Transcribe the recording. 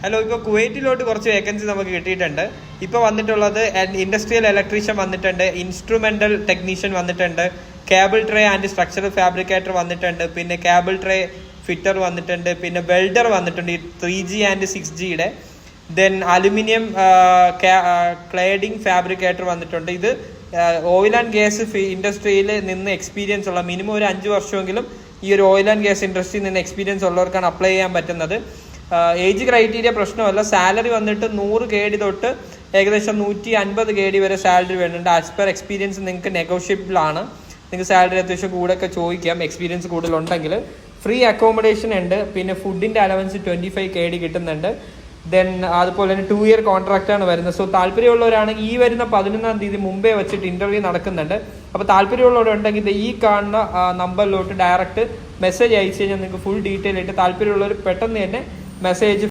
Hello, ഇപ്പോൾ കുവൈറ്റിലോട്ട് കുറച്ച് vacancy നമുക്ക് കിട്ടിയിട്ടുണ്ട്. ഇപ്പോൾ വന്നിട്ടുള്ളത് ഇൻഡസ്ട്രിയൽ ഇലക്ട്രീഷ്യൻ വന്നിട്ടുണ്ട്, ഇൻസ്ട്രുമെന്റൽ ടെക്നീഷ്യൻ വന്നിട്ടുണ്ട്, cable tray and structural fabricator വന്നിട്ടുണ്ട്, പിന്നെ കേബിൾ ട്രേ ഫിറ്റർ വന്നിട്ടുണ്ട്, പിന്നെ വെൽഡർ വന്നിട്ടുണ്ട് 3G ആൻഡ് 6Gയുടെ. ദെൻ അലുമിനിയം ക്ലേഡിംഗ് ഫാബ്രിക്കേറ്റർ വന്നിട്ടുണ്ട്. ഇത് ഓയിൽ ആൻഡ് ഗ്യാസ് ഇൻഡസ്ട്രിയിൽ നിന്ന് എക്സ്പീരിയൻസ് ഉള്ള മിനിമം ഒരു 5 വർഷമെങ്കിലും ഈ ഒരു ഓയിൽ ആൻഡ് ഗ്യാസ് ഇൻഡസ്ട്രിയിൽ നിന്ന് എക്സ്പീരിയൻസ് ഉള്ളവർക്കാണ് അപ്ലൈ ചെയ്യാൻ പറ്റുന്നത്. ഏജ് ക്രൈറ്റീരിയ പ്രശ്നമല്ല. സാലറി വന്നിട്ട് 100 KD തൊട്ട് ഏകദേശം 150 KD വരെ സാലറി വരുന്നുണ്ട്. ആസ് പെർ എക്സ്പീരിയൻസ് നിങ്ങൾക്ക് നെഗോഷ്യബിൾ ആണ്. നിങ്ങൾക്ക് സാലറി അത്യാവശ്യം കൂടെയൊക്കെ ചോദിക്കാം എക്സ്പീരിയൻസ് കൂടുതലുണ്ടെങ്കിൽ. ഫ്രീ അക്കോമഡേഷൻ ഉണ്ട്. പിന്നെ ഫുഡിൻ്റെ അലവൻസ് 25 KD കിട്ടുന്നുണ്ട്. ദെൻ അതുപോലെ തന്നെ 2 year കോൺട്രാക്റ്റാണ് വരുന്നത്. സോ താല്പര്യമുള്ളവരാണെങ്കിൽ ഈ വരുന്ന 11-ാം തീയതി മുമ്പേ വെച്ചിട്ട് ഇന്റർവ്യൂ നടക്കുന്നുണ്ട്. അപ്പോൾ താല്പര്യമുള്ളവരുണ്ടെങ്കിൽ ഈ കാണുന്ന നമ്പറിലോട്ട് ഡയറക്റ്റ് മെസ്സേജ് അയച്ചു കഴിഞ്ഞാൽ നിങ്ങൾക്ക് ഫുൾ ഡീറ്റെയിൽ ആയിട്ട് താല്പര്യമുള്ളവർ പെട്ടെന്ന് തന്നെ മെസ്സേജ്